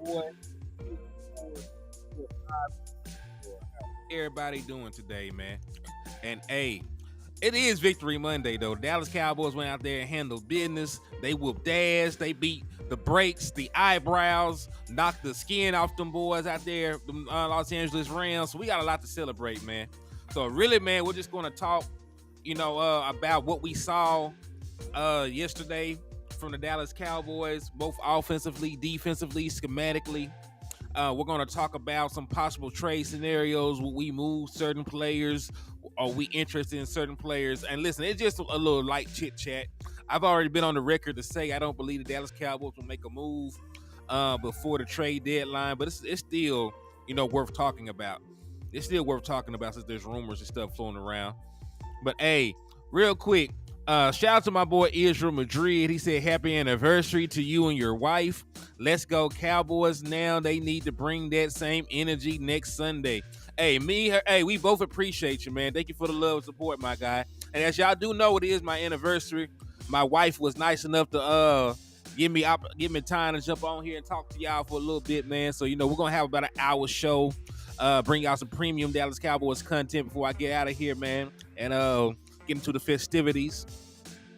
boy. What Everybody doing today, man? And hey, it is Victory Monday though. The Dallas Cowboys went out there and handled business. They whooped ass. They beat the brakes, the eyebrows, knocked the skin off them boys out there, the Los Angeles Rams. So we got a lot to celebrate, man. So really, man, we're just gonna talk, about what we saw yesterday from the Dallas Cowboys, both offensively, defensively, schematically. We're going to talk about some possible trade scenarios. Will we move certain players? Are we interested in certain players? And listen, it's just a little light chit chat. I've already been on the record to say I don't believe the Dallas Cowboys will make a move before the trade deadline, but it's still, worth talking about. It's still worth talking about since there's rumors and stuff floating around. But hey, real quick, shout out to my boy Israel Madrid. He said, happy anniversary to you and your wife. Let's go Cowboys now. They need to bring that same energy next Sunday. Hey, we both appreciate you, man. Thank you for the love and support, my guy. And as y'all do know, it is my anniversary. My wife was nice enough to give me time to jump on here and talk to y'all for a little bit, man. So, we're going to have about an hour show. Bring out some premium Dallas Cowboys content before I get out of here, man. And get into the festivities.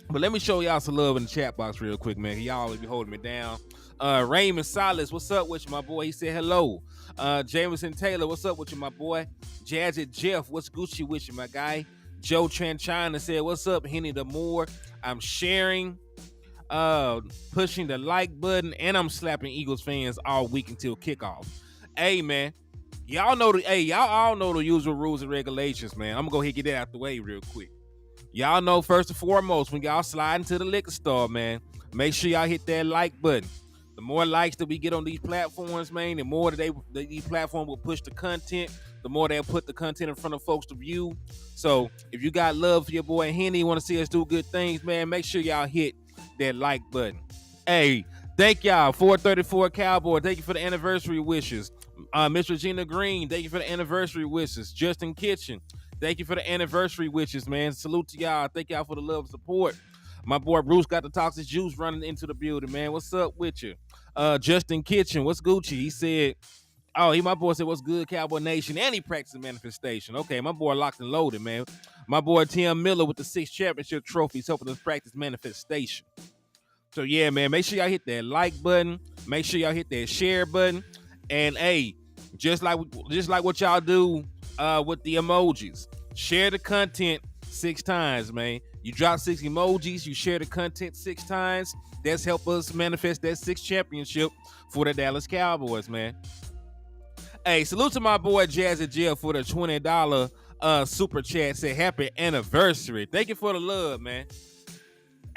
But let me show y'all some love in the chat box real quick, man. Y'all always be holding me down. Raymond Silas, what's up with you, my boy? He said hello. Jameson Taylor, what's up with you, my boy? Jazzy Jeff, what's Gucci with you, my guy? Joe Tranchina said, what's up, Henny the Moore? I'm sharing, pushing the like button, and I'm slapping Eagles fans all week until kickoff. Hey, man. Y'all all know the usual rules and regulations, man. I'm gonna go ahead and get that out the way real quick. Y'all know first and foremost, when y'all slide into the liquor store, man, make sure y'all hit that like button. The more likes that we get on these platforms, man, the more that these platforms will push the content, the more they'll put the content in front of folks to view. So if you got love for your boy Henny, want to see us do good things, man, make sure y'all hit that like button. Hey, thank y'all, 434 Cowboy. Thank you for the anniversary wishes. Miss Regina Green, thank you for the anniversary wishes. Justin Kitchen, thank you for the anniversary wishes, man. Salute to y'all. Thank y'all for the love and support. My boy Bruce got the toxic juice running into the building, man. What's up with you? Justin Kitchen, what's Gucci? He said, my boy said, what's good, Cowboy Nation? And he practicing manifestation. Okay, my boy locked and loaded, man. My boy Tim Miller with the 6 championship trophies helping us practice manifestation. So yeah, man, make sure y'all hit that like button. Make sure y'all hit that share button. And hey, just like what y'all do with the emojis, share the content 6 times, man. You drop 6 emojis, you share the content 6 times. That's help us manifest that 6th championship for the Dallas Cowboys, man. Hey, salute to my boy Jazzy Jill for the $20 super chat. Say happy anniversary. Thank you for the love, man.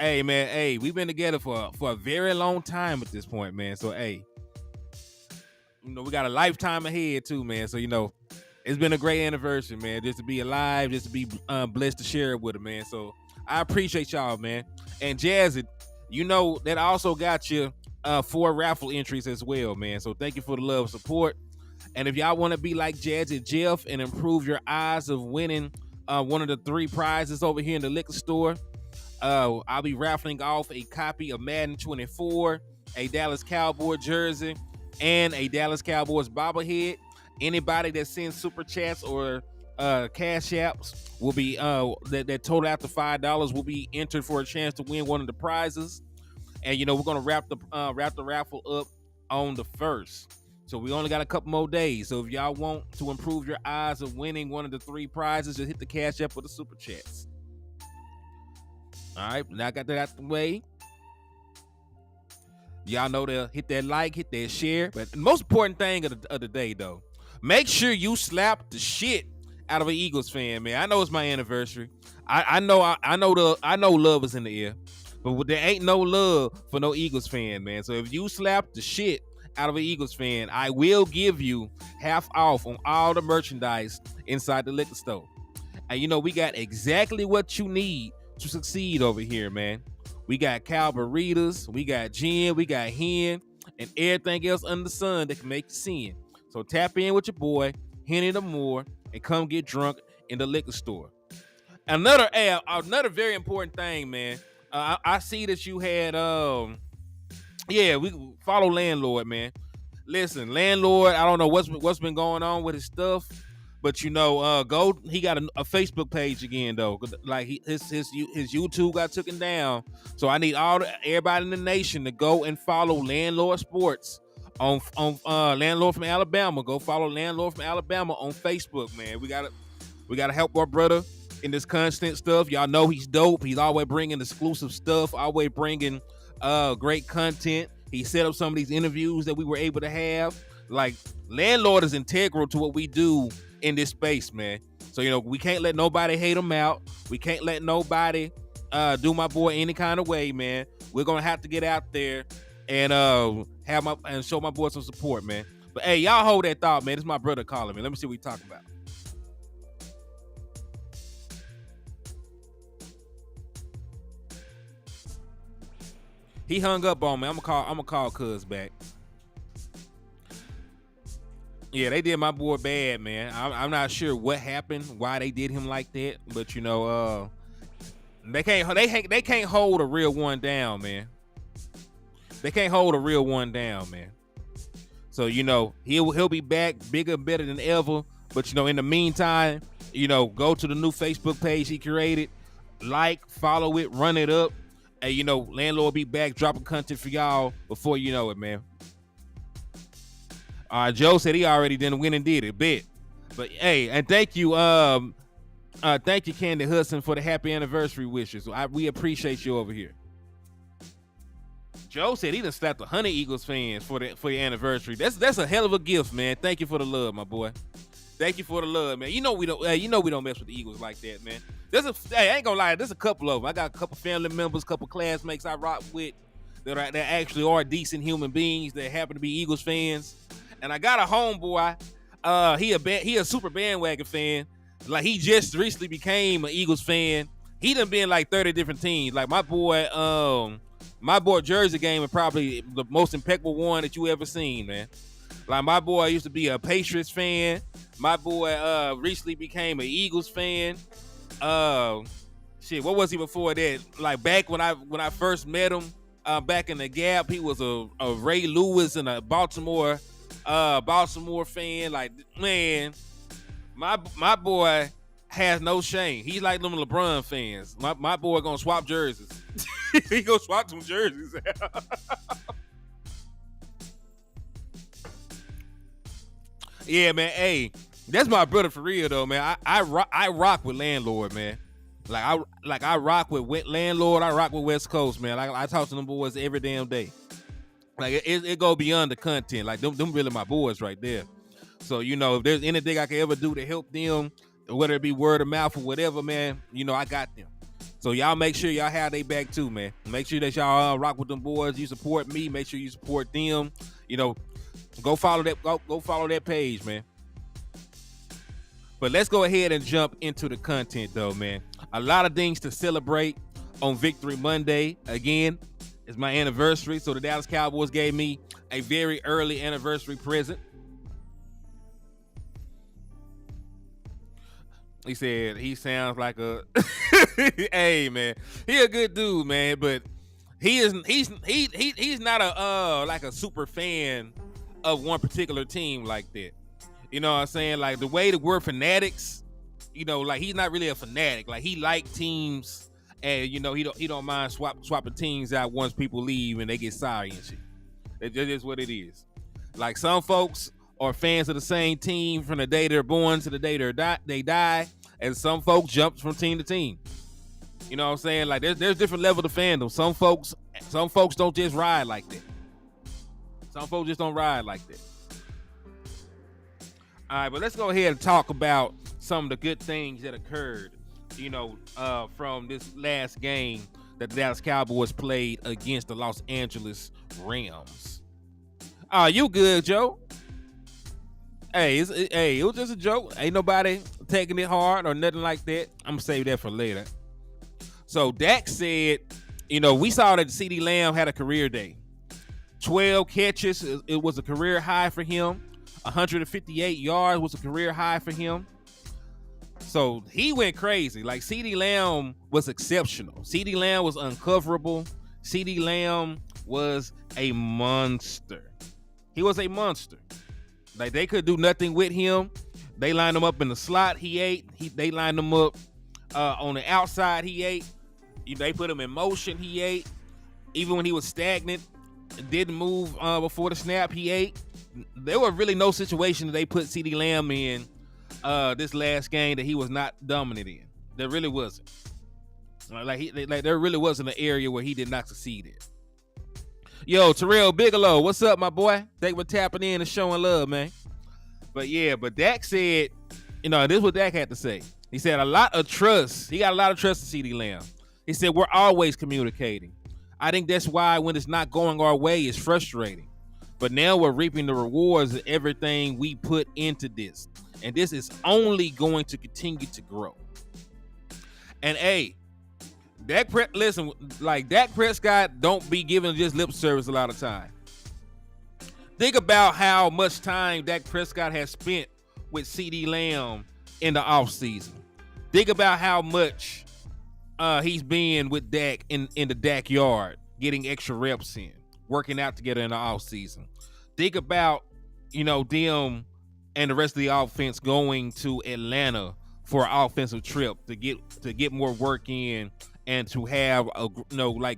Hey, man. Hey, we've been together for a very long time at this point, man. So hey, we got a lifetime ahead too, man. So it's been a great anniversary, man. Just to be alive, just to be blessed to share it with him, man. So I appreciate y'all, man. And Jazzy, that also got you 4 raffle entries as well, man. So thank you for the love and support. And if y'all want to be like Jazzy Jeff and improve your odds of winning one of the 3 prizes over here in the liquor store, I'll be raffling off a copy of Madden 24, a Dallas Cowboy jersey, and a Dallas Cowboys bobblehead. Anybody that sends super chats or cash apps will be that total out to $5 will be entered for a chance to win one of the prizes. And we're gonna wrap the raffle up on the 1st. So we only got a couple more days. So if y'all want to improve your odds of winning one of the 3 prizes, just hit the cash app with the super chats. All right, now I got that out the way. Y'all know to hit that like, hit that share. But the most important thing of the day, though, make sure you slap the shit out of an Eagles fan, man. I know it's my anniversary. I know love is in the air, but there ain't no love for no Eagles fan, man. So if you slap the shit out of an Eagles fan, I will give you half off on all the merchandise inside the liquor store. And we got exactly what you need to succeed over here, man. We got cow burritos, we got gin, we got hen, and everything else under the sun that can make you sin. So tap in with your boy, Henny the Moore, and come get drunk in the liquor store. Another very important thing, man. I see that you had we follow landlord, man. Listen, landlord, I don't know what's been going on with his stuff, but he got a Facebook page again though. Like his YouTube got taken down, so I need everybody in the nation to go and follow Landlord Sports on Landlord from Alabama. Go follow Landlord from Alabama on Facebook, man. We gotta help our brother in this constant stuff. Y'all know he's dope. He's always bringing exclusive stuff, always bringing great content. He set up some of these interviews that we were able to have. Like, Landlord is integral to what we do in this space, man. So, we can't let nobody hate him out. We can't let nobody do my boy any kind of way, man. We're gonna have to get out there and show my boy some support, man. But hey, y'all hold that thought, man. This is my brother calling me. Let me see what we talking about. He hung up on me. I'm gonna call Cuz back. Yeah, they did my boy bad, man. I'm not sure what happened, why they did him like that, but they can't hold a real one down, man. They can't hold a real one down, man. So he'll be back bigger and better than ever. But in the meantime, go to the new Facebook page he created, follow it, run it up. Hey, Landlord be back dropping content for y'all before you know it, man. Joe said he already done went and did it, bet. But hey, and thank you, Candy Hudson, for the happy anniversary wishes. We appreciate you over here. Joe said he done slapped 100 Eagles fans for your anniversary. That's a hell of a gift, man. Thank you for the love, my boy. Thank you for the love, man. We don't mess with the Eagles like that, man. I ain't gonna lie, there's a couple of them. I got a couple family members, a couple classmates I rock with that actually are decent human beings that happen to be Eagles fans. And I got a homeboy. He a super bandwagon fan. Like, he just recently became an Eagles fan. He done been like 30 different teams. Like, my boy jersey game is probably the most impeccable one that you ever seen, man. Like, my boy used to be a Patriots fan. My boy recently became an Eagles fan. What was he before that? Like, back when I first met him, back in the Gap, he was a Ray Lewis and a Baltimore fan. Like, man, my boy has no shame. He's like them LeBron fans. My boy gonna swap jerseys. He gonna swap some jerseys. Yeah, man. Hey, that's my brother for real though, man. I rock with Landlord, man. I rock with Landlord. I rock with West Coast, man. I talk to them boys every damn day. Like, it go beyond the content. Like, them really my boys right there. So, if there's anything I can ever do to help them, whether it be word of mouth or whatever, man, I got them. So y'all make sure y'all have their back too, man. Make sure that y'all rock with them boys. You support me. Make sure you support them. Go follow that page, man. But let's go ahead and jump into the content though, man. A lot of things to celebrate on Victory Monday. Again, it's my anniversary, so the Dallas Cowboys gave me a very early anniversary present. He said he sounds like a hey, man. He a good dude, man, but he's not a super fan of one particular team like that. You know what I'm saying? Like, the way that we're fanatics, like, he's not really a fanatic. Like, he like teams, and he don't mind swapping teams out once people leave and they get sorry and shit. That is what it is. Like, some folks are fans of the same team from the day they're born to the day they die, and some folks jump from team to team. You know what I'm saying? Like, there's different levels of fandom. Some folks don't just ride like that. Some folks just don't ride like that. All right, but let's go ahead and talk about some of the good things that occurred, from this last game that the Dallas Cowboys played against the Los Angeles Rams. You good, Joe? Hey, it was just a joke. Ain't nobody taking it hard or nothing like that. I'm going to save that for later. So Dak said, we saw that CeeDee Lamb had a career day. 12 catches, it was a career high for him. 158 yards was a career high for him. So he went crazy. Like, CeeDee Lamb was exceptional. CeeDee Lamb was uncoverable. CeeDee Lamb was a monster. He was a monster. Like, they could do nothing with him. They lined him up in the slot. He ate. They lined him up on the outside. He ate. They put him in motion. He ate. Even when he was stagnant, didn't move before the snap, he ate. There was really no situation that they put CeeDee Lamb in this last game that he was not dominant in. There really wasn't. There really wasn't an area where he did not succeed in. Yo, Terrell Bigelow, what's up, my boy? Thank you for tapping in and showing love, man. But Dak said, this is what Dak had to say. He said he got a lot of trust in CeeDee Lamb. He said, we're always communicating. I think that's why when it's not going our way, it's frustrating. But now we're reaping the rewards of everything we put into this. And this is only going to continue to grow. And Dak Prescott don't be giving just lip service a lot of time. Think about how much time Dak Prescott has spent with CeeDee Lamb in the offseason. Think about how much he's been with Dak in the Dak yard, getting extra reps in, working out together in the offseason. Think about, them and the rest of the offense going to Atlanta for an offensive trip to get more work in and to have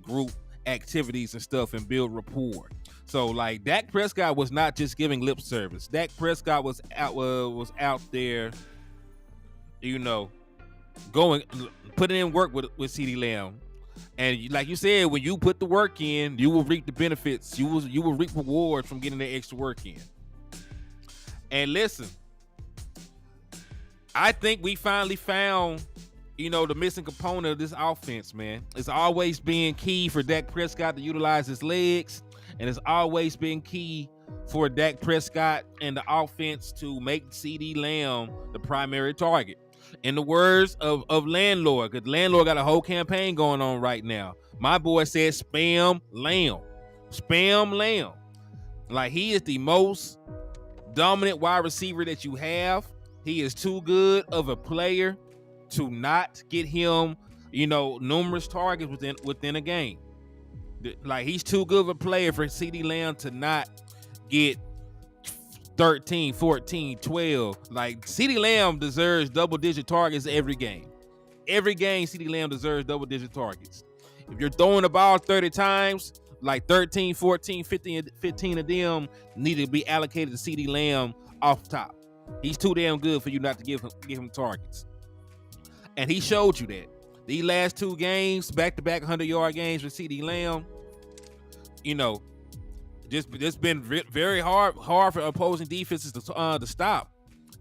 group activities and stuff and build rapport. So Dak Prescott was not just giving lip service. Dak Prescott was out there, putting in work with CeeDee Lamb. And like you said, when you put the work in, you will reap the benefits. You will reap rewards from getting that extra work in. And listen, I think we finally found, the missing component of this offense, man. It's always been key for Dak Prescott to utilize his legs, and it's always been key for Dak Prescott and the offense to make CeeDee Lamb the primary target. In the words of Landlord, because Landlord got a whole campaign going on right now. My boy said spam Lamb. Spam Lamb. He is the most dominant wide receiver that you have. He is too good of a player to not get him, numerous targets within a game. He's too good of a player for CeeDee Lamb to not get 13, 14, 12. CeeDee Lamb deserves double-digit targets every game. Every game, CeeDee Lamb deserves double-digit targets. If you're throwing the ball 30 times, 13, 14, 15 of them need to be allocated to CeeDee Lamb off top. He's too damn good for you not to give him targets. And he showed you that. These last two games, back-to-back 100-yard games with CeeDee Lamb, just been very hard for opposing defenses to stop.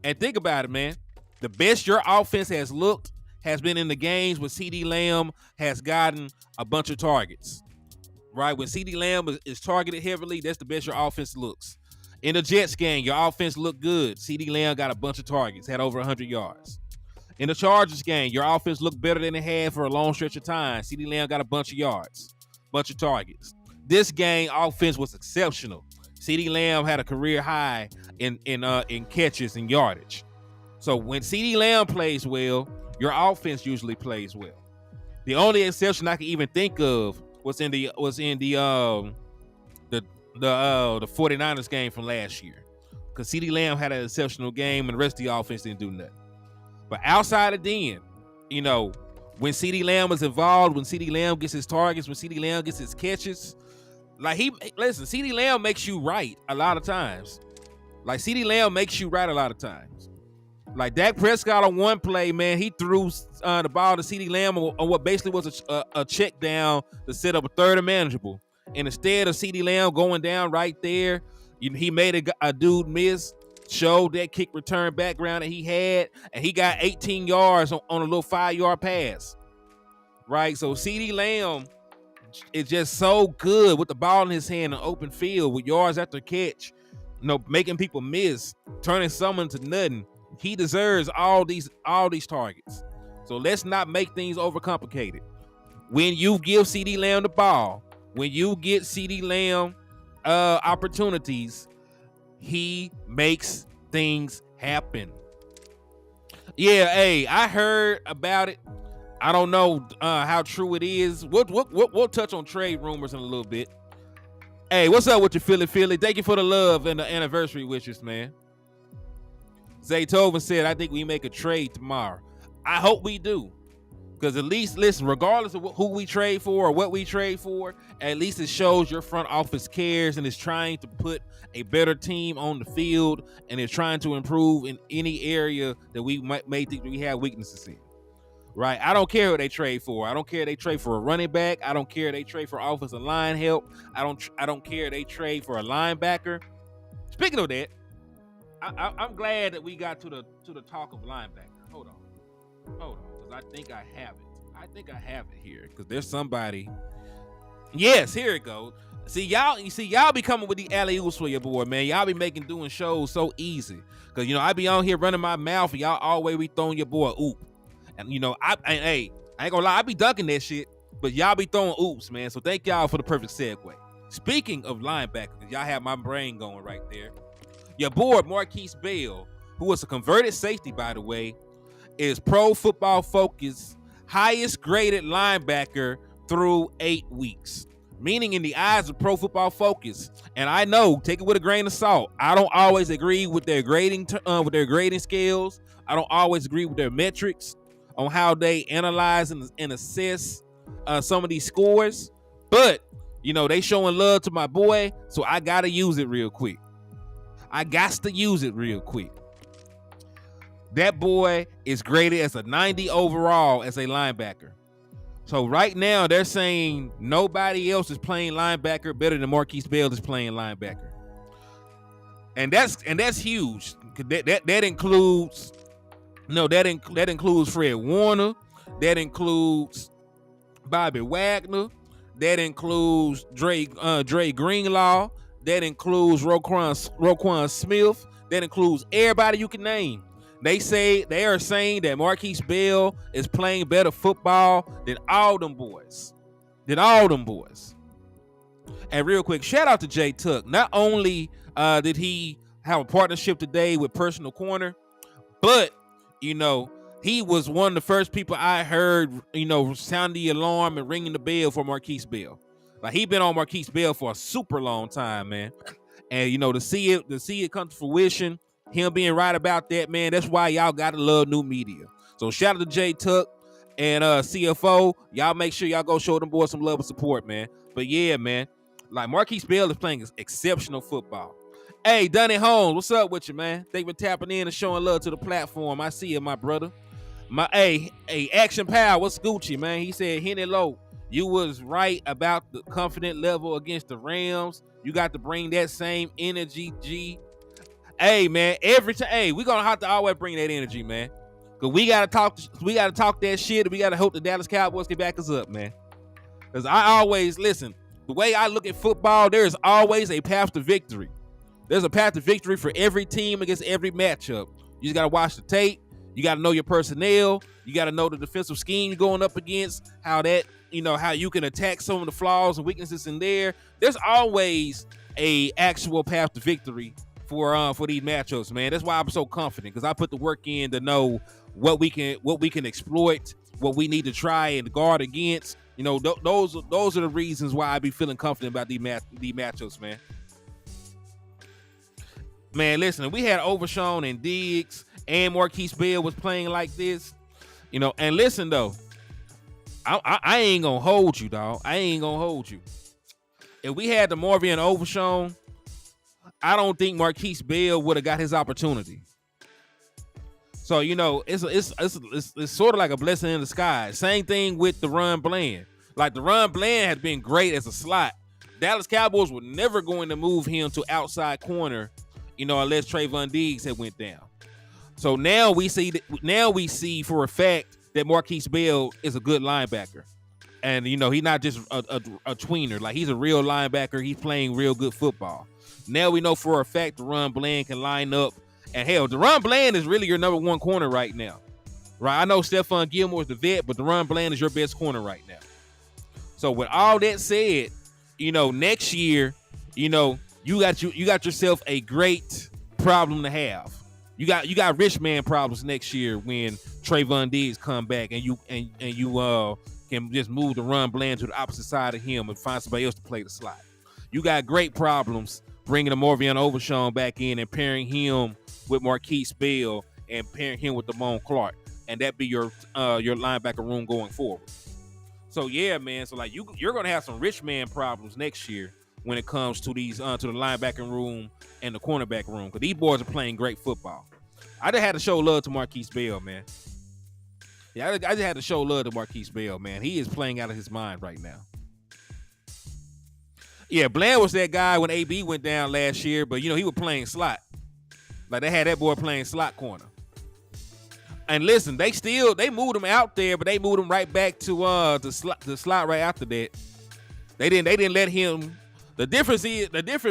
And think about it, man. The best your offense has looked has been in the games where CeeDee Lamb has gotten a bunch of targets. Right? When CeeDee Lamb is targeted heavily, that's the best your offense looks. In the Jets game, your offense looked good. CeeDee Lamb got a bunch of targets, had over 100 yards. In the Chargers game, your offense looked better than it had for a long stretch of time. CeeDee Lamb got a bunch of yards, bunch of targets. This game, offense was exceptional. CeeDee Lamb had a career high in catches and yardage. So when CeeDee Lamb plays well, your offense usually plays well. The only exception I can even think of was in the 49ers game from last year, because CeeDee Lamb had an exceptional game and the rest of the offense didn't do nothing. But outside of then, when CeeDee Lamb is involved, when CeeDee Lamb gets his targets, when CeeDee Lamb gets his catches, CeeDee Lamb makes you right a lot of times. CeeDee Lamb makes you right a lot of times. Dak Prescott on one play, man, he threw the ball to CeeDee Lamb on what basically was a check down to set up a third and manageable. And instead of CeeDee Lamb going down right there, he made a dude miss, showed that kick return background that he had, and he got 18 yards on a little 5-yard pass. Right? So CeeDee Lamb is just so good with the ball in his hand in open field with yards after catch, making people miss, turning someone to nothing. He deserves all these targets. So let's not make things overcomplicated. When you give CeeDee Lamb the ball, when you get CeeDee Lamb opportunities, he makes things happen. Yeah, I heard about it. I don't know how true it is. We'll touch on trade rumors in a little bit. Hey, what's up with your Philly? Thank you for the love and the anniversary wishes, man. Zaytoven said, I think we make a trade tomorrow. I hope we do. Because at least, listen, regardless of who we trade for or what we trade for, at least it shows your front office cares and is trying to put a better team on the field and is trying to improve in any area that we may think we have weaknesses in. Right? I don't care what they trade for. I don't care if they trade for a running back. I don't care if they trade for offensive line help. I don't care if they trade for a linebacker. Speaking of that, I'm glad that we got to the talk of linebacker. Hold on, because I think I have it here. Because there's somebody. Yes, here it goes. Y'all be coming with the alley-oops for your boy, man. Y'all be doing shows so easy. Because I be on here running my mouth, and y'all always be throwing your boy oop. And I ain't gonna lie, I be dunking that shit, but y'all be throwing oops, man. So thank y'all for the perfect segue. Speaking of linebackers, y'all have my brain going right there. Your boy Marquise Bell, who was a converted safety, by the way, is Pro Football Focus highest graded linebacker through 8 weeks. Meaning in the eyes of Pro Football Focus, and I know, take it with a grain of salt, I don't always agree with their grading scales. I don't always agree with their metrics on how they analyze and assess some of these scores, but they showing love to my boy, so I gotta use it real quick. That boy is graded as a 90 overall as a linebacker. So right now they're saying nobody else is playing linebacker better than Marquise Bell is playing linebacker, and that's huge. That includes. No, that includes Fred Warner. That includes Bobby Wagner. That includes Dre Greenlaw. That includes Roquan Smith. That includes everybody you can name. They are saying that Marquise Bell is playing better football than all them boys. And real quick, shout out to Jay Tuck. Not only did he have a partnership today with Personal Corner, but he was one of the first people I heard, sound the alarm and ringing the bell for Marquise Bell. Like, he been on Marquise Bell for a super long time, man. And to see it come to fruition, him being right about that, man, that's why y'all gotta love new media. So shout out to Jay Tuck and CFO. Y'all make sure y'all go show them boys some love and support, man. But yeah, man, like, Marquise Bell is playing exceptional football. Hey, Dunny Holmes, what's up with you, man? Thank you for tapping in and showing love to the platform. I see you, my brother. Action Pal, what's Gucci, man? He said, Henny Low, you was right about the confident level against the Rams. You got to bring that same energy, G. Hey, man, every time, we're gonna have to always bring that energy, man. Cause we gotta talk that shit, and we gotta hope the Dallas Cowboys can back us up, man. Cause I always listen. The way I look at football, there is always a path to victory. There's a path to victory for every team against every matchup. You just got to watch the tape. You got to know your personnel. You got to know the defensive scheme you're going up against, how you can attack some of the flaws and weaknesses in there. There's always a actual path to victory for these matchups, man. That's why I'm so confident, because I put the work in to know what we can exploit, what we need to try and guard against. Those are the reasons why I be feeling confident about these matchups, man. Man, listen, we had Overshown and Diggs and Marquise Bell was playing like this, and listen, though, I ain't gonna hold you, dog. I ain't gonna hold you. If we had the Marvin and Overshown, I don't think Marquise Bell would have got his opportunity. So, it's sort of like a blessing in disguise. Same thing with DaRon Bland. Like, DaRon Bland has been great as a slot. Dallas Cowboys were never going to move him to outside corner, unless Trayvon Diggs had went down. So now we see for a fact that Marquise Bell is a good linebacker. And, he's not just a tweener. Like, he's a real linebacker. He's playing real good football. Now we know for a fact DaRon Bland can line up. And, hell, DaRon Bland is really your number one corner right now. Right? I know Stephon Gilmore is the vet, but DaRon Bland is your best corner right now. So with all that said, next year, you got yourself a great problem to have. You got rich man problems next year when Trayvon Diggs come back and you can just move DaRon Bland to the opposite side of him and find somebody else to play the slot. you got great problems bringing the Morvion Overshawn back in and pairing him with Marquise Bell and pairing him with Damone Clark, and that be your linebacker room going forward. So yeah, man. So like you're gonna have some rich man problems next year when it comes to these to the linebacking room and the cornerback room, because these boys are playing great football. I just had to show love to Marquise Bell, man. Yeah, I just had to show love to Marquise Bell, man. He is playing out of his mind right now. Yeah, Bland was that guy when AB went down last year, but he was playing slot. Like they had that boy playing slot corner. And listen, they moved him out there, but they moved him right back to the slot right after that. They didn't let him. The difference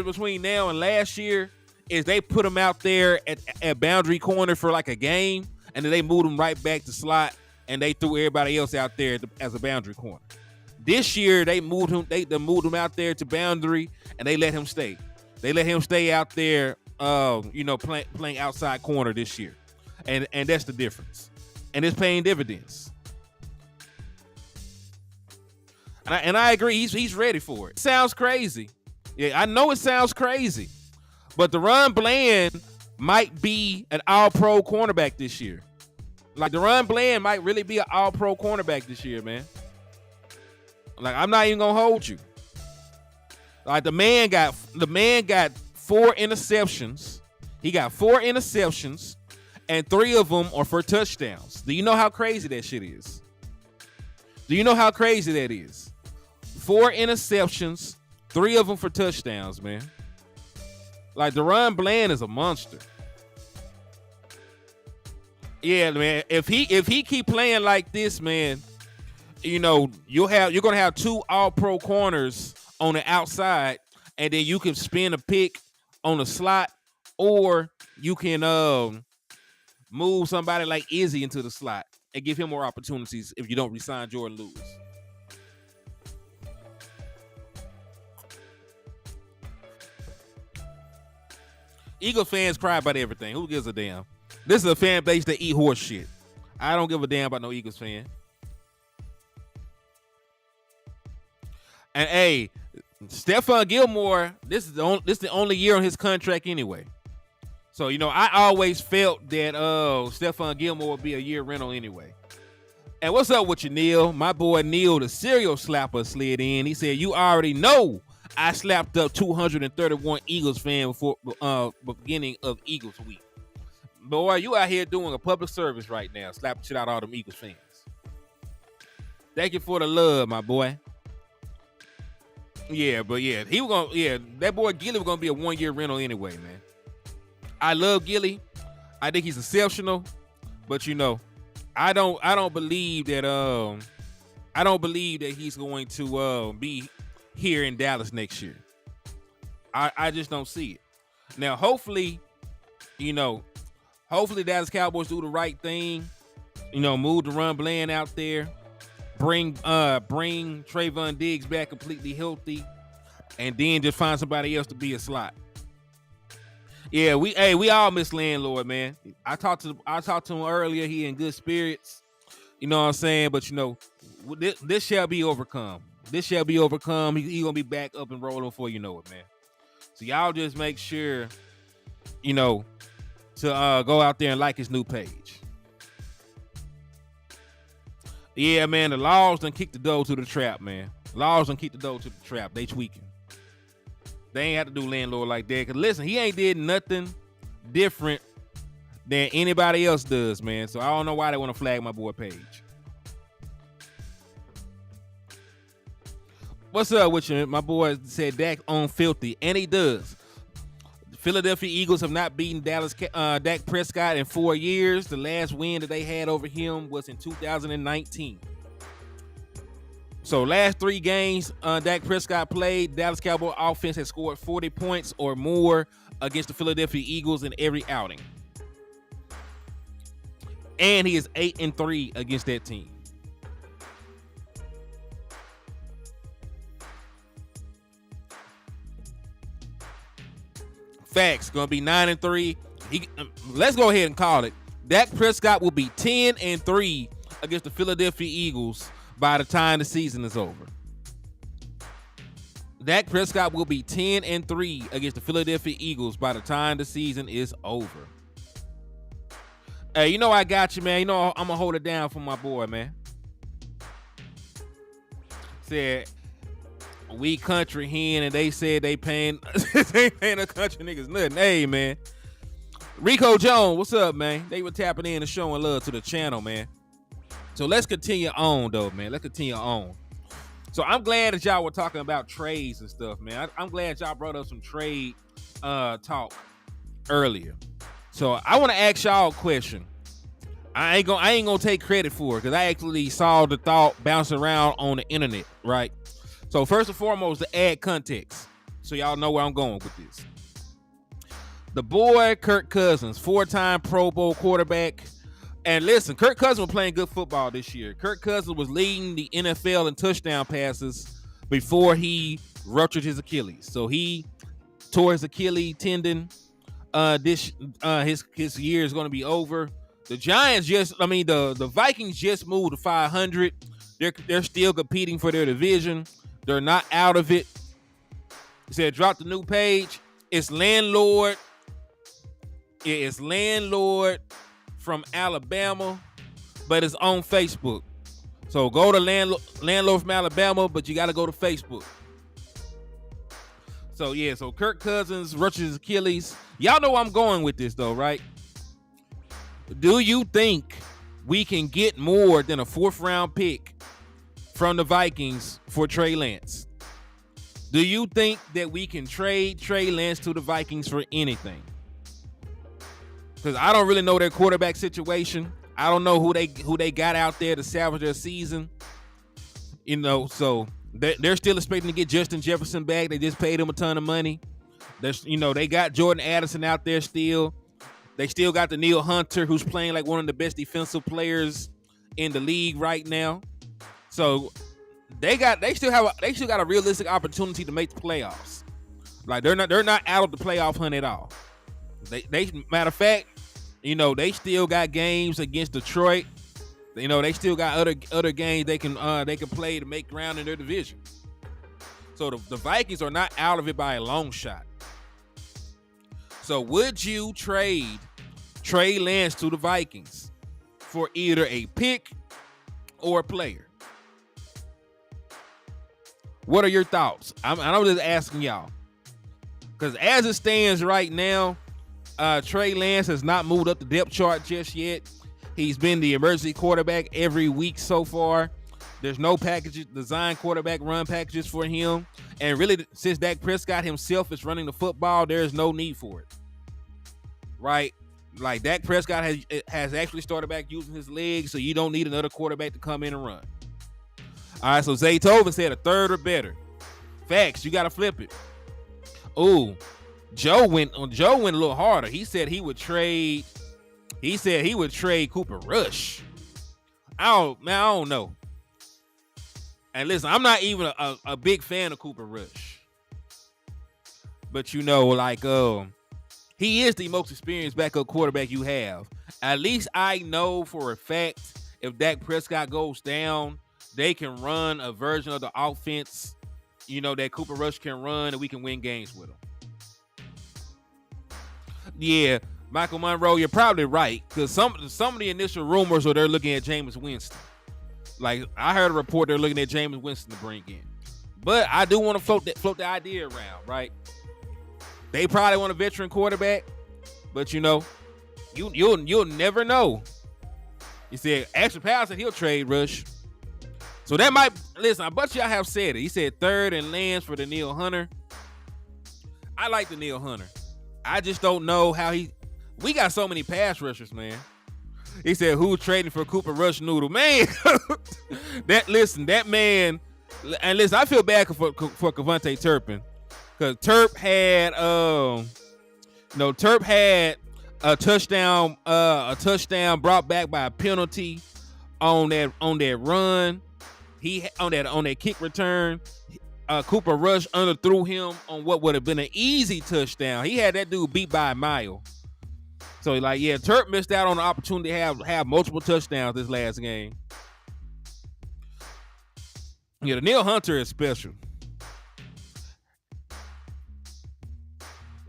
between now and last year is they put him out there at boundary corner for like a game, and then they moved him right back to slot, and they threw everybody else out there as a boundary corner. This year they moved him. They moved him out there to boundary, and they let him stay. They let him stay out there, playing outside corner this year. And that's the difference, and it's paying dividends. And I agree, he's ready for it. Sounds crazy, yeah. I know it sounds crazy, but DaRon Bland might be an All-Pro cornerback this year. Like DaRon Bland might really be an All-Pro cornerback this year, man. Like I'm not even gonna hold you. Like the man got 4 interceptions. He got 4 interceptions. And 3 of them are for touchdowns. Do you know how crazy that shit is? Do you know how crazy that is? 4 interceptions, 3 of them for touchdowns, man. Like DaRon Bland is a monster. Yeah, man. If he keep playing like this, man, you're gonna have 2 All-Pro corners on the outside, and then you can spin a pick on the slot, or you can move somebody like Izzy into the slot and give him more opportunities if you don't resign Jordan Lewis. Eagles fans cry about everything. Who gives a damn? This is a fan base that eat horse shit. I don't give a damn about no Eagles fan. And hey, Stephon Gilmore, this is the only year on his contract anyway. So, I always felt that Stephon Gilmore would be a year rental anyway. And what's up with you, Neil? My boy Neil, the serial slapper, slid in. He said, you already know I slapped up 231 Eagles fans before beginning of Eagles week. Boy, you out here doing a public service right now, slapping shit out all them Eagles fans. Thank you for the love, my boy. Yeah, but yeah, that boy Gilly was gonna be a 1-year rental anyway, man. I love Gilly. I think he's exceptional, but I don't believe that he's going to be here in Dallas next year. I just don't see it. Now, hopefully Dallas Cowboys do the right thing. Move DaRon Bland out there, bring Trayvon Diggs back completely healthy, and then just find somebody else to be a slot. Yeah, we all miss Landlord, man. I talked to him earlier. He in good spirits. You know what I'm saying? But this shall be overcome. This shall be overcome. He gonna be back up and rolling before you know it, man. So y'all just make sure, to go out there and like his new page. Yeah, man. The Laws done kicked the door to the trap, man. Laws done kicked the door to the trap. They tweaking. They ain't have to do Landlord like that. Because listen, he ain't did nothing different than anybody else does, man. So I don't know why they want to flag my boy Page. What's up with you? My boy said Dak on filthy, and he does. The Philadelphia Eagles have not beaten Dak Prescott in 4 years. The last win that they had over him was in 2019. So last 3 games Dak Prescott played, Dallas Cowboy offense has scored 40 points or more against the Philadelphia Eagles in every outing. And he is 8-3 against that team. Facts, gonna be 9-3. Let's go ahead and call it. Dak Prescott will be 10-3 against the Philadelphia Eagles by the time the season is over. Dak Prescott will be 10-3 against the Philadelphia Eagles by the time the season is over. Hey, you know I got you, man. You know I'm gonna hold it down for my boy, man. Said we country hen, and they said they paying they paying the country niggas nothing. Hey, man. Rico Jones, what's up, man? They were tapping in and showing love to the channel, man. So let's continue on, though, man. Let's continue on. So I'm glad that y'all were talking about trades and stuff, man. I'm glad y'all brought up some trade talk earlier. So I want to ask y'all a question. I ain't gonna take credit for it because I actually saw the thought bouncing around on the internet, right? So first and foremost, to add context, so y'all know where I'm going with this. The boy Kirk Cousins, 4-time Pro Bowl quarterback. And listen, Kirk Cousins was playing good football this year. Kirk Cousins was leading the NFL in touchdown passes before he ruptured his Achilles. So he tore his Achilles tendon. His year is going to be over. The Giants the Vikings just moved to 500. They're still competing for their division. They're not out of it. He said, drop the new page. It's Landlord. It's Landlord from Alabama, but it's on Facebook. So go to Landlord from Alabama, but you got to go to Facebook. So yeah, so Kirk Cousins ruptured his Achilles. Y'all know where I'm going with this though, right? Do you think we can get more than a 4th round pick from the Vikings for Trey Lance? Do you think that we can trade Trey Lance to the Vikings for anything? Because I don't really know their quarterback situation. I don't know who they got out there to salvage their season. You know, so they're still expecting to get Justin Jefferson back. They just paid him a ton of money. They got Jordan Addison out there still. They still got the Neil Hunter, who's playing like one of the best defensive players in the league right now. So they still got a realistic opportunity to make the playoffs. Like they're not out of the playoff hunt at all. They matter of fact, they still got games against Detroit. They still got other games they can play to make ground in their division. So the Vikings are not out of it by a long shot. So would you trade Trey Lance to the Vikings for either a pick or a player? What are your thoughts? I'm just asking y'all. Because as it stands right now, Trey Lance has not moved up the depth chart just yet. He's been the emergency quarterback every week so far. There's no packages, design quarterback run packages for him. And really, since Dak Prescott himself is running the football, there is no need for it. Right? Like Dak Prescott has actually started back using his legs, so you don't need another quarterback to come in and run. All right, so Zaytoven said a third or better. Facts, you got to flip it. Ooh, Joe went a little harder. He said he would trade Cooper Rush. I don't know. And listen, I'm not even a big fan of Cooper Rush. But he is the most experienced backup quarterback you have. At least I know for a fact if Dak Prescott goes down, they can run a version of the offense, that Cooper Rush can run, and we can win games with him. Yeah, Michael Monroe, you're probably right, because some of the initial rumors are they're looking at Jameis Winston. Like, I heard a report they're looking at Jameis Winston to bring in. But I do want to float the idea around, right? They probably want a veteran quarterback, but you'll never know. He said, Ashton Powell said he'll trade Rush. So that might, listen, I bet y'all have said it. He said third and Lance for the Neil Hunter. I like the Neil Hunter. I just don't know how we got so many pass rushers, man. He said, who's trading for Cooper Rush Noodle? Man, that man, and listen, I feel bad for Kevontae Turpin. Because Terp had a touchdown brought back by a penalty on that run. He on that kick return. Cooper Rush underthrew him on what would have been an easy touchdown. He had that dude beat by a mile. So Terp missed out on the opportunity to have multiple touchdowns this last game. Yeah, the Neil Hunter is special.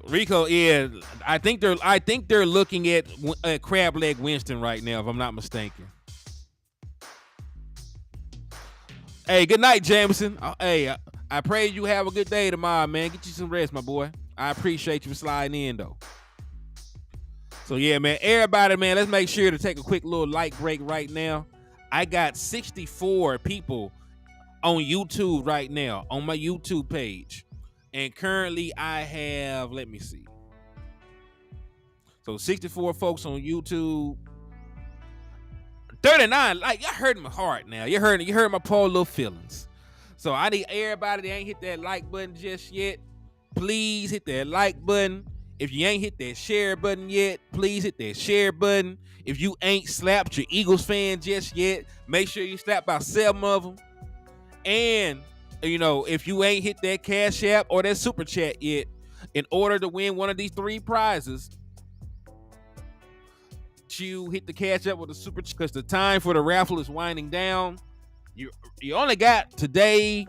Rico, yeah, I think they're looking at Crab Leg Winston right now, if I'm not mistaken. Hey, good night, Jameson. Hey, I pray you have a good day tomorrow, man. Get you some rest, my boy. I appreciate you for sliding in, though. So, yeah, man, everybody, man, let's make sure to take a quick little light break right now. I got 64 people on YouTube right now, on my YouTube page. And currently I have, let me see. So 64 folks on YouTube. 39, like, y'all hurting my heart now. You hurt my poor little feelings. So I need everybody that ain't hit that like button just yet, please hit that like button. If you ain't hit that share button yet, please hit that share button. If you ain't slapped your Eagles fan just yet, make sure you slap about 7 of them. And, you know, if you ain't hit that Cash App or that Super Chat yet, in order to win one of these 3 prizes, you hit the Cash App with the Super Chat, because the time for the raffle is winding down. You only got today,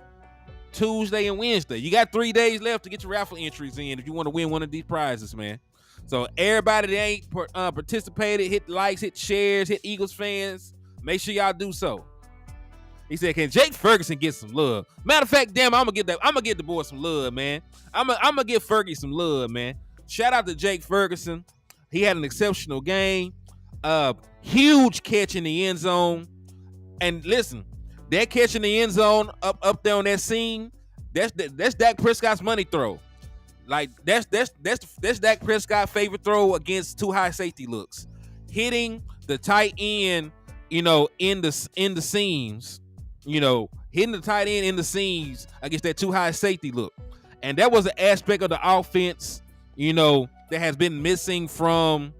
Tuesday, and Wednesday. You got 3 days left to get your raffle entries in if you want to win one of these prizes, man. So everybody that ain't participated, hit likes, hit shares, hit Eagles fans, make sure y'all do so. He said, "Can Jake Ferguson get some love?" Matter of fact, damn, I'm gonna get the boy some love, man. I'm gonna give Fergie some love, man. Shout out to Jake Ferguson. He had an exceptional game. Huge catch in the end zone. And listen, that catch in the end zone up there on that scene, that's Dak Prescott's money throw. Like that's Dak Prescott's favorite throw against 2 high safety looks. Hitting the tight end, you know, in the seams, you know, hitting the tight end in the seams against that 2 high safety look. And that was an aspect of the offense, you know, that has been missing from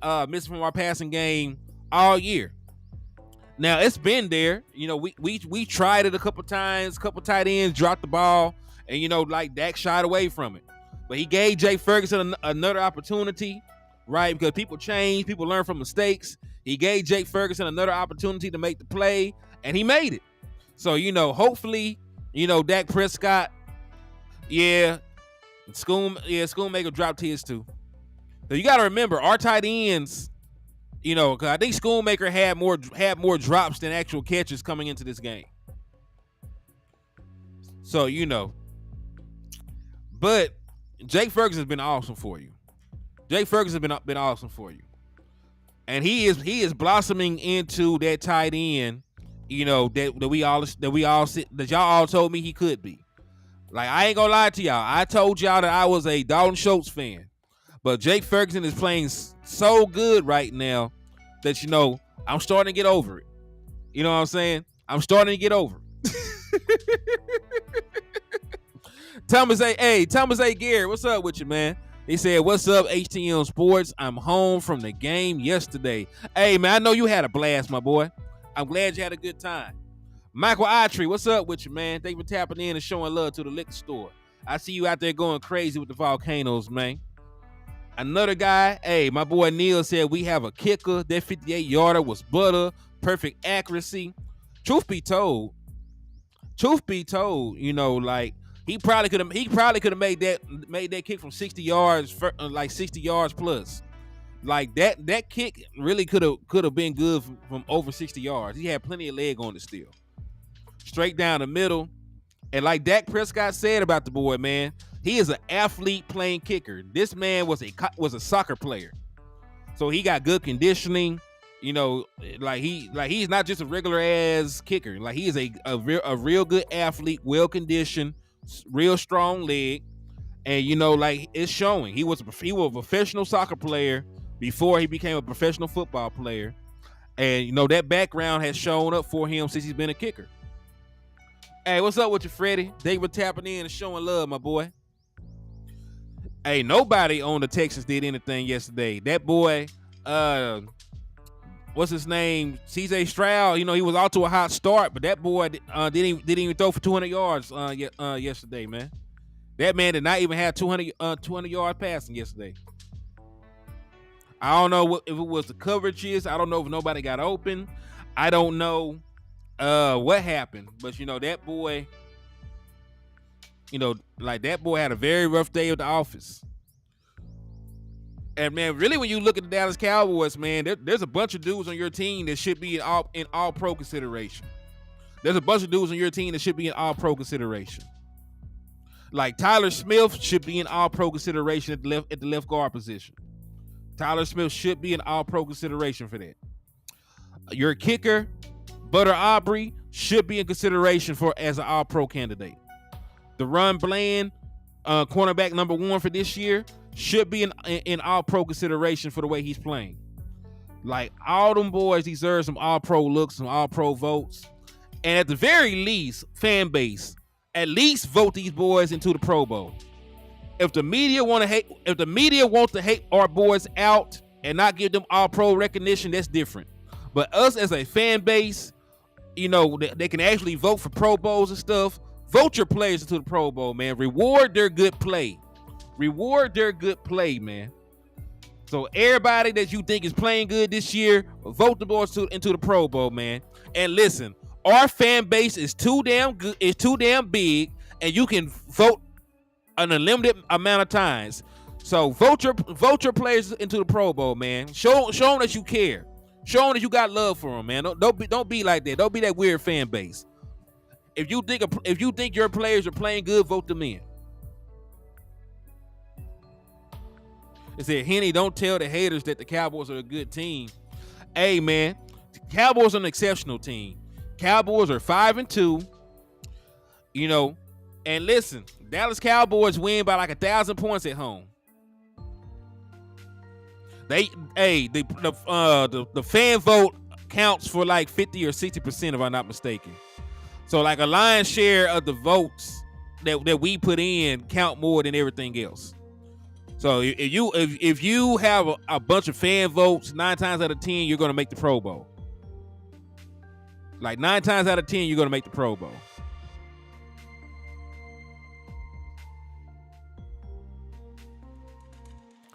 our passing game all year. Now it's been there, you know. We tried it a couple times. Couple tight ends dropped the ball, and you know, like Dak shied away from it. But he gave Jake Ferguson another opportunity, right? Because people change, people learn from mistakes. He gave Jake Ferguson another opportunity to make the play, and he made it. So you know, hopefully, you know, Dak Prescott, Schoonmaker dropped his too. So you got to remember, our tight ends, you know, because I think Schoonmaker had more drops than actual catches coming into this game. So, you know. But Jake Ferguson's been awesome for you. Jake Ferguson's been awesome for you. And he is blossoming into that tight end, you know, that y'all all told me he could be. Like, I ain't gonna lie to y'all. I told y'all that I was a Dalton Schultz fan. But Jake Ferguson is playing so good right now that, you know, I'm starting to get over it. You know what I'm saying? I'm starting to get over it. Thomas A. Garrett, what's up with you, man? He said, "What's up, HTM Sports? I'm home from the game yesterday." Hey, man, I know you had a blast, my boy. I'm glad you had a good time. Michael Autry, what's up with you, man? Thank you for tapping in and showing love to the liquor store. I see you out there going crazy with the volcanoes, man. Another guy, hey, my boy Neil said, "We have a kicker. That 58-yarder was butter, perfect accuracy." Truth be told, you know, like he probably could have made that kick from 60 yards, like 60 yards plus. Like that kick really could have been good from over 60 yards. He had plenty of leg on it still. Straight down the middle. And like Dak Prescott said about the boy, man, he is an athlete playing kicker. This man was a soccer player, so he got good conditioning. You know, like he's not just a regular ass kicker. Like he is a real good athlete, well conditioned, real strong leg, and you know, like it's showing. He was a professional soccer player before he became a professional football player, and you know that background has shown up for him since he's been a kicker. Hey, what's up with you, Freddie? Thank you for tapping in and showing love, my boy. Hey, nobody on the Texans did anything yesterday. That boy, what's his name? CJ Stroud. You know, he was off to a hot start, but that boy didn't even throw for 200 yards yesterday, man. That man did not even have 200 yard passing yesterday. I don't know if it was the coverages. I don't know if nobody got open. I don't know what happened, but you know that boy, you know, like that boy had a very rough day at the office. And man, really, when you look at the Dallas Cowboys, man, there's a bunch of dudes on your team that should be in all pro consideration. There's a bunch of dudes on your team that should be in all pro consideration. Like Tyler Smith should be in all pro consideration at the left guard position. Tyler Smith should be in all pro consideration for that. Your kicker, Butter Aubrey, should be in consideration as an all pro candidate. The Run Bland, cornerback number 1 for this year, should be in all pro consideration for the way he's playing. Like, all them boys deserve some all pro looks, some all pro votes. And at the very least, fan base, at least vote these boys into the Pro Bowl. If the media want to hate our boys out and not give them all pro recognition, that's different. But us as a fan base, you know, they can actually vote for Pro Bowls and stuff. Vote your players into the Pro Bowl, man. Reward their good play. Reward their good play, man. So everybody that you think is playing good this year, vote the boys into the Pro Bowl, man. And listen, our fan base is too damn good, is too damn big, and you can vote an unlimited amount of times. So vote your players into the Pro Bowl, man. Show them that you care. Show them that you got love for them, man. Don't be like that. Don't be that weird fan base. If you think your players are playing good, vote them in. It said, Henny, don't tell the haters that the Cowboys are a good team. Hey, man, the Cowboys are an exceptional team. Cowboys are 5-2. You know, and listen, Dallas Cowboys win by like 1,000 points at home. The fan vote counts for like 50 or 60%, if I'm not mistaken. So like a lion's share of the votes that we put in count more than everything else. So if you have a bunch of fan votes, 9 times out of 10 you're going to make the Pro Bowl. Like 9 times out of 10 you're going to make the Pro Bowl.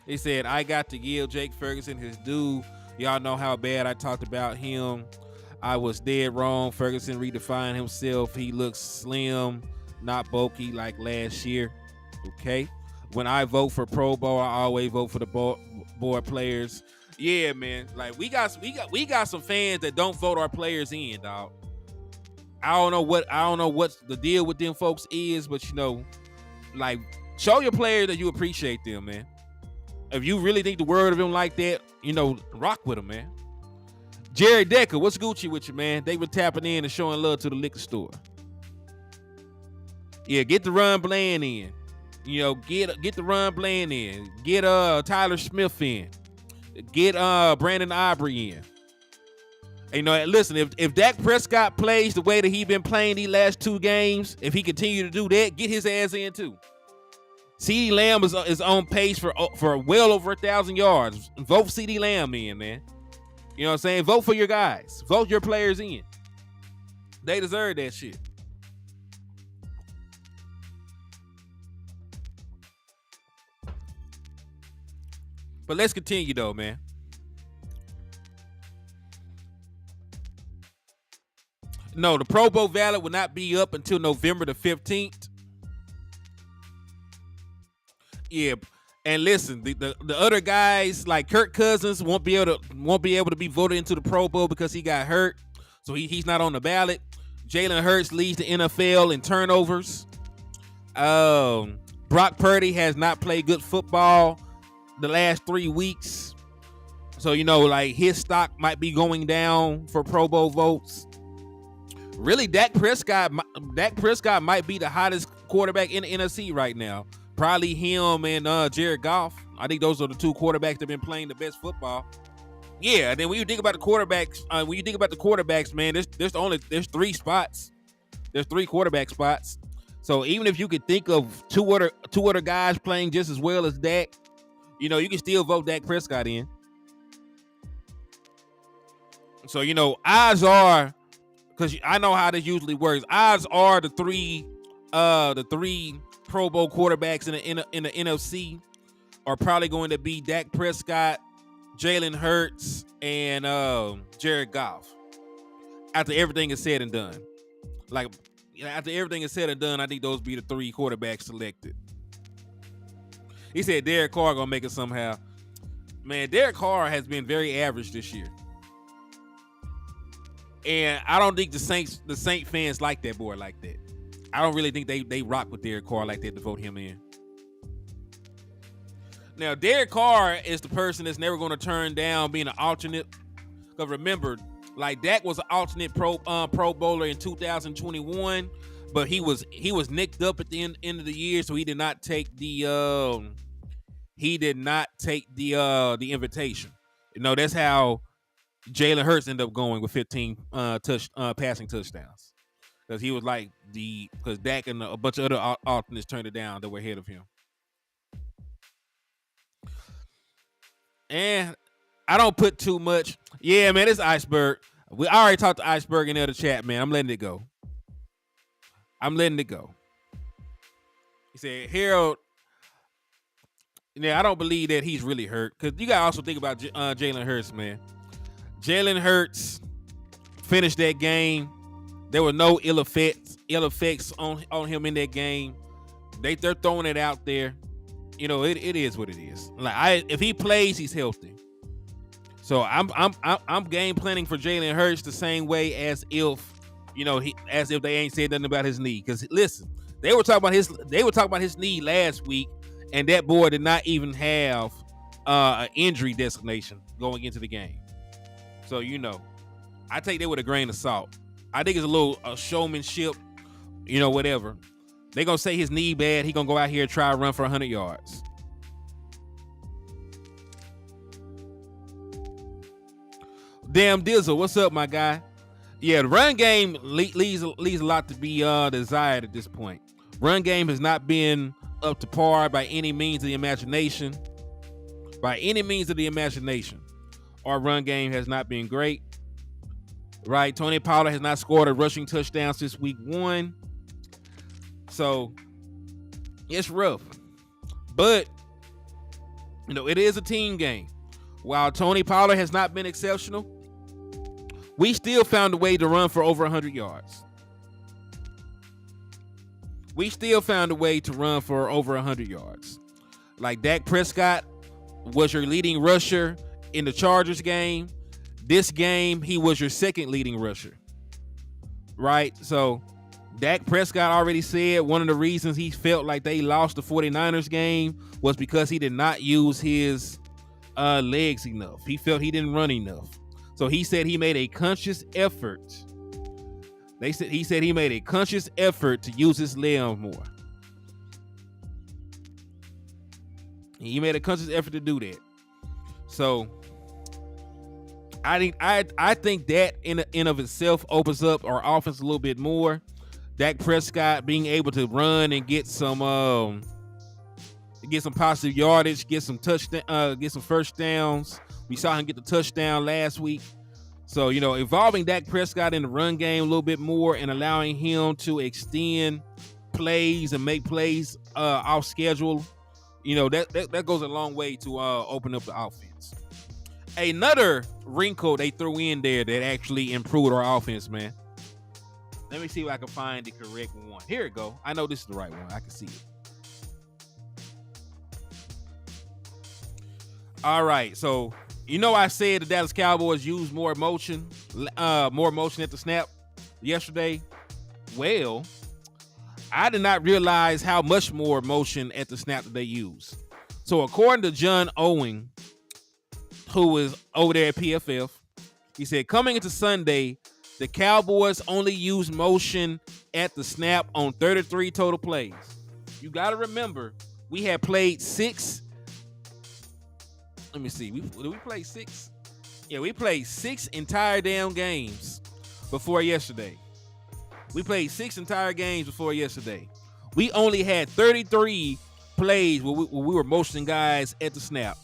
He said, I got to give Jake Ferguson his due. Y'all know how bad I talked about him. I was dead wrong. Ferguson redefined himself. He looks slim, not bulky like last year. Okay. When I vote for Pro Bowl, I always vote for the board players. Yeah, man. Like we got some fans that don't vote our players in, dog. I don't know what the deal with them folks is, but you know, like show your players that you appreciate them, man. If you really think the world of them like that, you know, rock with them, man. Jerry Decker, what's Gucci with you, man? They were tapping in and showing love to the liquor store. Yeah, get the Run Bland in. You know, get the Run Bland in. Get Tyler Smith in. Get Brandon Aubrey in. And, you know, listen, if Dak Prescott plays the way that he been playing these last 2 games, if he continue to do that, get his ass in too. CeeDee Lamb is on pace for well over 1,000 yards. Vote CeeDee Lamb in, man. You know what I'm saying? Vote for your guys. Vote your players in. They deserve that shit. But let's continue though, man. No, the Pro Bowl ballot will not be up until November the 15th. Yeah, and listen, the other guys like Kirk Cousins won't be able to be voted into the Pro Bowl because he got hurt, so he's not on the ballot. Jalen Hurts leads the NFL in turnovers. Brock Purdy has not played good football the last 3 weeks, so you know, like his stock might be going down for Pro Bowl votes. Really, Dak Prescott might be the hottest quarterback in the NFC right now. Probably him and Jared Goff. I think those are the 2 quarterbacks that have been playing the best football. Yeah, and then when you think about the quarterbacks, man, there's 3 spots. There's 3 quarterback spots. So even if you could think of two other guys playing just as well as Dak, you know, you can still vote Dak Prescott in. So, you know, odds are, because I know how this usually works, odds are the three Pro Bowl quarterbacks in the NFC are probably going to be Dak Prescott, Jalen Hurts, and Jared Goff. After everything is said and done, I think those be the 3 quarterbacks selected. He said Derek Carr gonna make it somehow. Man, Derek Carr has been very average this year. And I don't think the Saint fans like that boy like that. I don't really think they rock with Derek Carr like that to vote him in. Now, Derek Carr is the person that's never going to turn down being an alternate. Because remember, like Dak was an alternate Pro Bowler in 2021, but he was nicked up at the end of the year, so he did not take the invitation. You know, that's how Jalen Hurts ended up going with 15 passing touchdowns. Because he was like because Dak and a bunch of other alternates turned it down that were ahead of him. And I don't put too much. Yeah, man, it's Iceberg. We already talked to Iceberg in the other chat, man. I'm letting it go. He said, Harold, I don't believe that he's really hurt. Because you got to also think about Jalen Hurts, man. Jalen Hurts finished that game. There were no ill effects on him in that game. They're throwing it out there. You know, it is what it is. Like if he plays, he's healthy. So I'm game planning for Jalen Hurts the same way as if they ain't said nothing about his knee. Because listen, they were talking about his knee last week, and that boy did not even have an injury designation going into the game. So I take that with a grain of salt. I think it's a little showmanship, whatever. They gonna say his knee bad. He gonna go out here and try to run for 100 yards. Damn Dizzle, what's up, my guy? Yeah, the run game leaves a lot to be desired at this point. Run game has not been up to par by any means of the imagination. Our run game has not been great. Right, Tony Pollard has not scored a rushing touchdown since week 1. So it's rough. But it is a team game. While Tony Pollard has not been exceptional, we still found a way to run for over 100 yards. Like Dak Prescott was your leading rusher in the Chargers game. This game, he was your second leading rusher. Right? So Dak Prescott already said one of the reasons he felt like they lost the 49ers game was because he did not use his legs enough. He felt he didn't run enough. So he said he made a conscious effort. He said he made a conscious effort to use his legs more. He made a conscious effort to do that. So I think that in of itself opens up our offense a little bit more. Dak Prescott being able to run and get some positive yardage, get some touchdown, get some first downs. We saw him get the touchdown last week. So, involving Dak Prescott in the run game a little bit more and allowing him to extend plays and make plays off schedule, that goes a long way to open up the offense. Another wrinkle they threw in there that actually improved our offense, man. Let me see if I can find the correct one. Here it go. I know this is the right one. I can see it. All right. So, I said the Dallas Cowboys use more motion at the snap yesterday. Well, I did not realize how much more motion at the snap that they use. So, according to John Owen, who is over there at PFF, he said, coming into Sunday, the Cowboys only used motion at the snap on 33 total plays. You got to remember, we had played 6. Let me see. Did we play 6? Yeah, we played 6 entire damn games before yesterday. We only had 33 plays where we were motioning guys at the snap.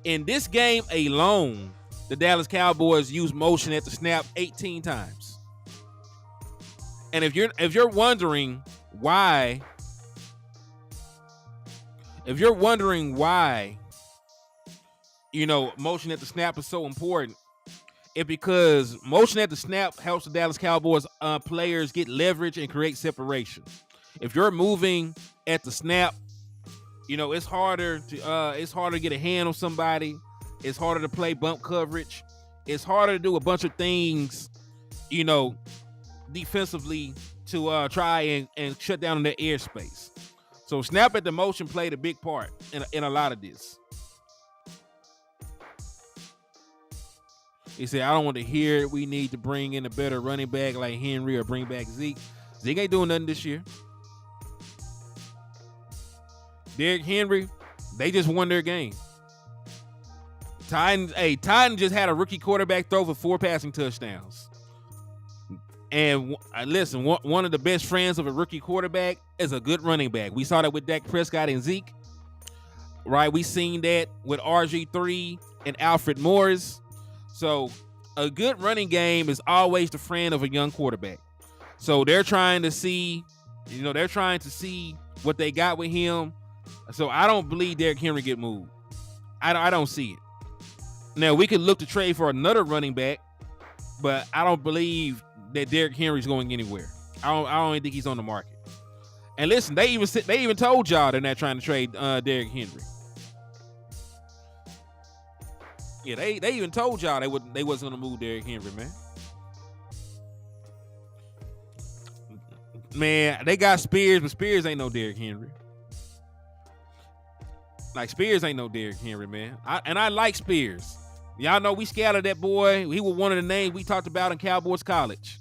In this game alone, the Dallas Cowboys used motion at the snap 18 times. And if you're wondering why, motion at the snap is so important, it's because motion at the snap helps the Dallas Cowboys players get leverage and create separation. If you're moving at the snap, It's harder to get a hand on somebody. It's harder to play bump coverage. It's harder to do a bunch of things, defensively to try and shut down their airspace. So snap at the motion played a big part in a lot of this. He said, I don't want to hear we need to bring in a better running back like Henry or bring back Zeke. Zeke ain't doing nothing this year. Derrick Henry, they just won their game. Titans just had a rookie quarterback throw for 4 passing touchdowns. And listen, one of the best friends of a rookie quarterback is a good running back. We saw that with Dak Prescott and Zeke, right? We seen that with RG3 and Alfred Morris. So a good running game is always the friend of a young quarterback. So they're trying to see, what they got with him. So I don't believe Derrick Henry get moved. I don't see it. Now we could look to trade for another running back, but I don't believe that Derrick Henry's going anywhere. I don't even think he's on the market. And listen, they even told y'all they're not trying to trade Derrick Henry. Yeah, they even told y'all they wasn't gonna move Derrick Henry, man. Man, they got Spears, but Spears ain't no Derrick Henry. Like, Spears ain't no Derrick Henry, man. I like Spears. Y'all know we scouted that boy. He was one of the names we talked about in Cowboys college.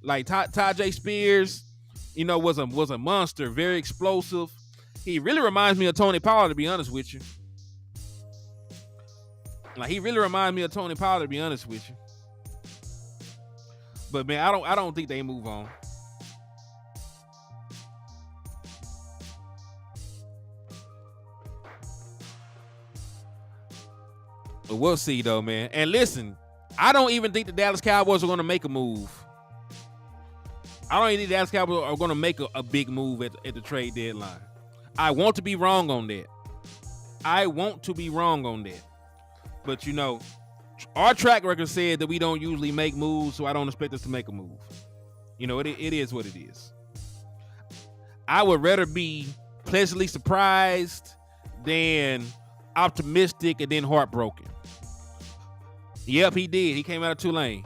Like Tajay Spears, was a monster, very explosive. He really reminds me of Tony Pollard, to be honest with you. Like, he really reminds me of Tony Pollard, to be honest with you. But man, I don't think they move on. But we'll see, though, man. And listen, I don't even think the Dallas Cowboys are going to make a move. I don't even think the Dallas Cowboys are going to make a big move at the trade deadline. I want to be wrong on that. But, our track record said that we don't usually make moves, so I don't expect us to make a move. It is what it is. I would rather be pleasantly surprised than optimistic and then heartbroken. Yep, he did. He came out of Tulane.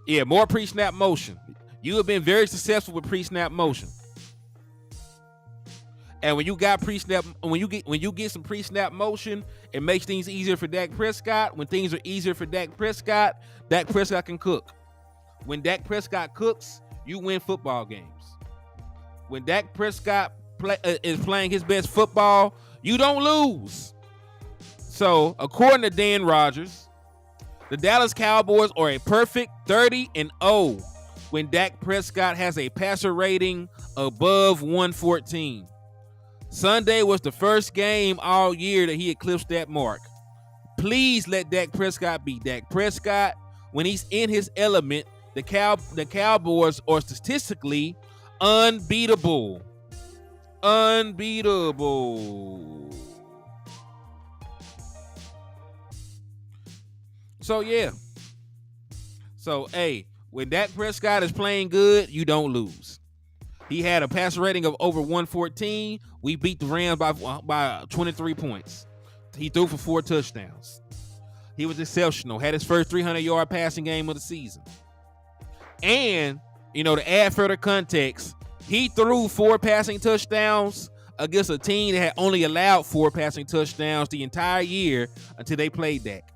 Yeah, more pre-snap motion. You have been very successful with pre-snap motion. And when you got pre-snap, when you get some pre-snap motion, it makes things easier for Dak Prescott. When things are easier for Dak Prescott can cook. When Dak Prescott cooks, you win football games. When Dak Prescott is playing his best football, you don't lose. So, according to Dan Rogers, the Dallas Cowboys are a perfect 30-0 when Dak Prescott has a passer rating above 114. Sunday was the first game all year that he eclipsed that mark. Please let Dak Prescott be Dak Prescott. When he's in his element, the Cowboys are statistically unbeatable. So, yeah. So, hey, when Dak Prescott is playing good, you don't lose. He had a passer rating of over 114. We beat the Rams by 23 points. He threw for 4 touchdowns. He was exceptional. Had his first 300-yard passing game of the season. And, to add further context, he threw 4 passing touchdowns against a team that had only allowed 4 passing touchdowns the entire year until they played Dak.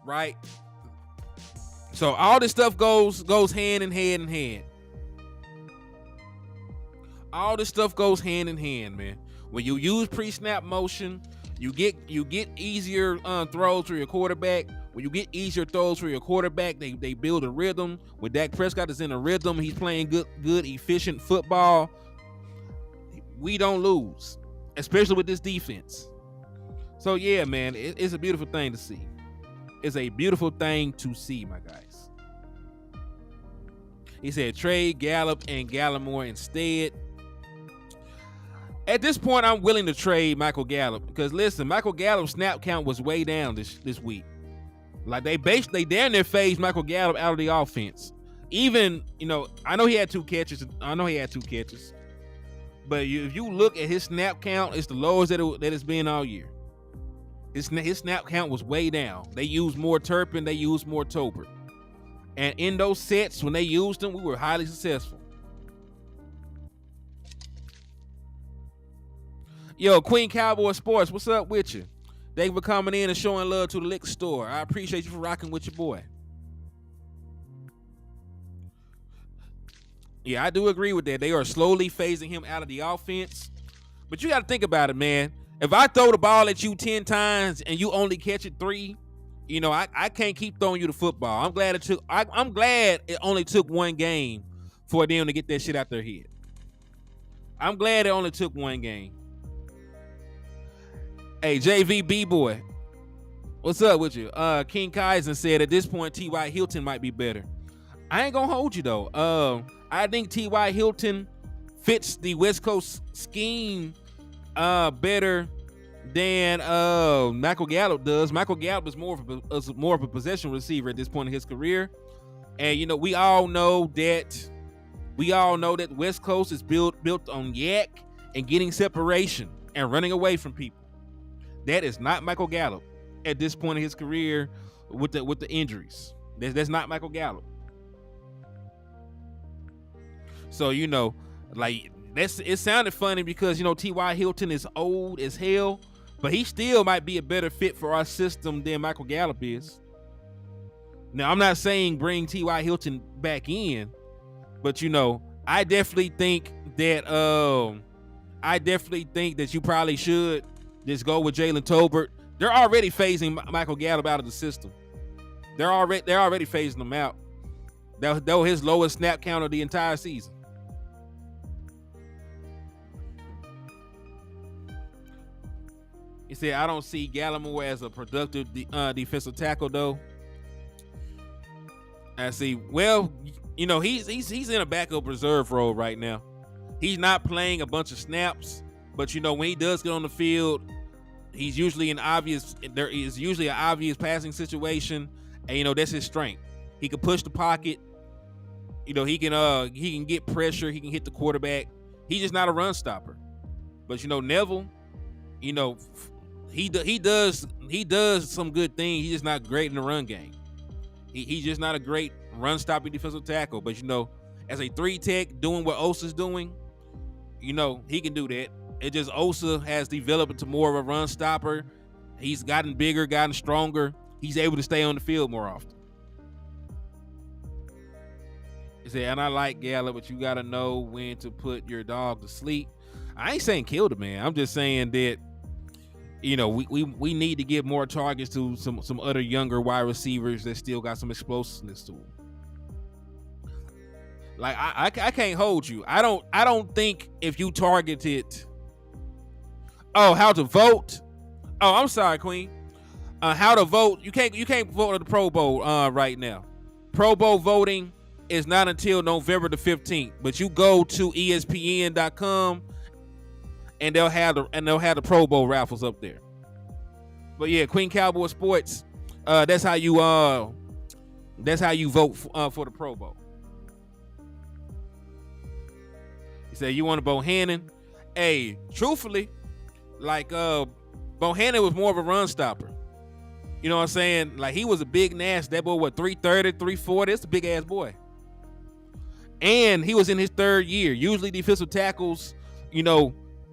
Right? So all this stuff goes hand in hand. All this stuff goes hand in hand, man. When you use pre-snap motion, you get easier throws for your quarterback. When you get easier throws for your quarterback, they build a rhythm. When Dak Prescott is in a rhythm, he's playing good, efficient football. We don't lose, especially with this defense. So yeah, man, it's a beautiful thing to see. It's a beautiful thing to see, my guys. He said trade Gallup and Gallimore instead. At this point, I'm willing to trade Michael Gallup because listen, Michael Gallup's snap count was way down this week. Like they damn near phased Michael Gallup out of the offense. Even I know he had 2 catches. But if you look at his snap count, it's the lowest that it's been all year. His snap count was way down. They used more Turpin, they used more Tolbert. And in those sets, when they used them, we were highly successful. Yo, Queen Cowboy Sports, what's up with you? Thank you for coming in and showing love to the liquor store. I appreciate you for rocking with your boy. Yeah, I do agree with that. They are slowly phasing him out of the offense. But you got to think about it, man. If I throw the ball at you 10 times and you only catch it 3, I can't keep throwing you the football. I'm glad it only took 1 game for them to get that shit out their head. I'm glad it only took 1 game. Hey, JV B-Boy, what's up with you? King Kaizen said at this point T.Y. Hilton might be better. I ain't gonna hold you though. I think T.Y. Hilton fits the West Coast scheme better than Michael Gallup does. Michael Gallup is more of a possession receiver at this point in his career, and we all know that West Coast is built on yak and getting separation and running away from people. That is not Michael Gallup at this point in his career with the injuries. That's not Michael Gallup. So it sounded funny because T.Y. Hilton is old as hell, but he still might be a better fit for our system than Michael Gallup is. Now, I'm not saying bring T.Y. Hilton back in, but I definitely think that you probably should just go with Jalen Tolbert. They're already phasing Michael Gallup out of the system. They're already phasing him out. That was his lowest snap count of the entire season. He said, I don't see Gallimore as a productive defensive tackle, though. I see. Well, he's in a backup reserve role right now. He's not playing a bunch of snaps, but when he does get on the field, there is usually an obvious passing situation, and that's his strength. He can push the pocket. He can get pressure. He can hit the quarterback. He's just not a run stopper. But Neville, he does some good things. He's just not great in the run game. He's just not a great run stopping defensive tackle. But as a 3-tech doing what Osa's doing, he can do that. It just Osa has developed into more of a run stopper. He's gotten bigger, gotten stronger. He's able to stay on the field more often. He said, and I like Gallup, but you got to know when to put your dog to sleep. I ain't saying kill the man. I'm just saying that, we need to get more targets to some other younger wide receivers that still got some explosiveness to them. Like I can't hold you. I don't think if you targeted. Oh, how to vote? Oh, I'm sorry, Queen. How to vote? You can't vote at the Pro Bowl right now. Pro Bowl voting is not until November the 15th. But you go to ESPN.com and they'll have the Pro Bowl raffles up there. But yeah, Queen Cowboy Sports. That's how you vote for the Pro Bowl. You say you want a Bohannon? Hey, truthfully. Like Bohannon was more of a run stopper. You know what I'm saying? Like he was a big nasty. That boy, 330, 340? That's a big ass boy. And he was in his 3rd year. Usually defensive tackles,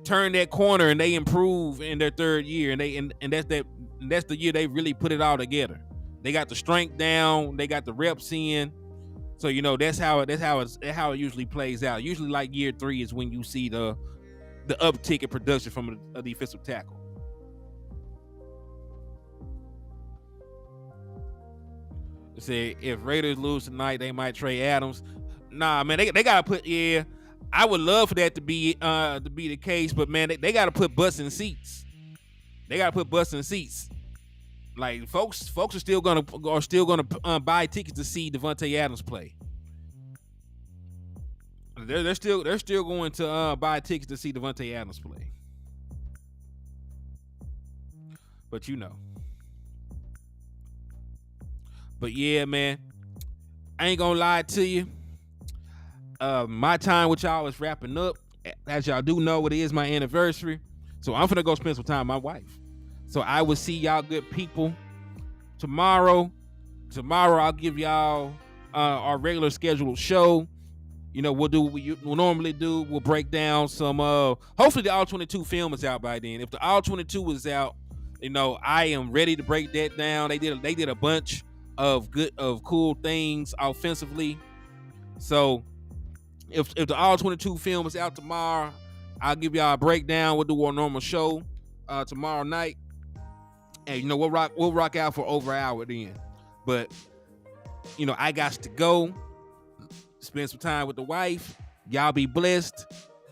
turn that corner and they improve in their 3rd year. And that's the year they really put it all together. They got the strength down, they got the reps in. So that's how it usually plays out. Usually like year 3 is when you see the uptick in production from a defensive tackle. They say if Raiders lose tonight, they might trade Adams. Nah, man, they gotta put. Yeah, I would love for that to be the case, but man, they gotta put butts in seats. They gotta put butts in seats. Like folks are still gonna buy tickets to see Devontae Adams play. They're still going to buy tickets to see Devontae Adams play. But But yeah, man. I ain't gonna lie to you. My time with y'all is wrapping up. As y'all do know, it is my anniversary. So I'm finna go spend some time with my wife. So I will see y'all good people tomorrow. Tomorrow I'll give y'all our regular scheduled show. You know, we'll do what we'll normally do. We'll break down some hopefully the All 22 film is out by then. If the All 22 is out, you know, I am ready to break that down. They did a bunch of cool things offensively. So if the All 22 film is out tomorrow, I'll give y'all a breakdown. We'll do our normal show tomorrow night. And you know, we'll rock out for over an hour then. But you know, I got to go. Spend some time with the wife. Y'all be blessed.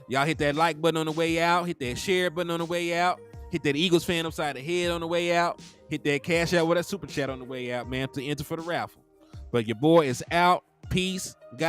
Y'all hit that like button on the way out. Hit that share button on the way out. Hit that Eagles fan upside the head on the way out. Hit that cash out with that super chat on the way out, man, to enter for the raffle. But your boy is out. Peace.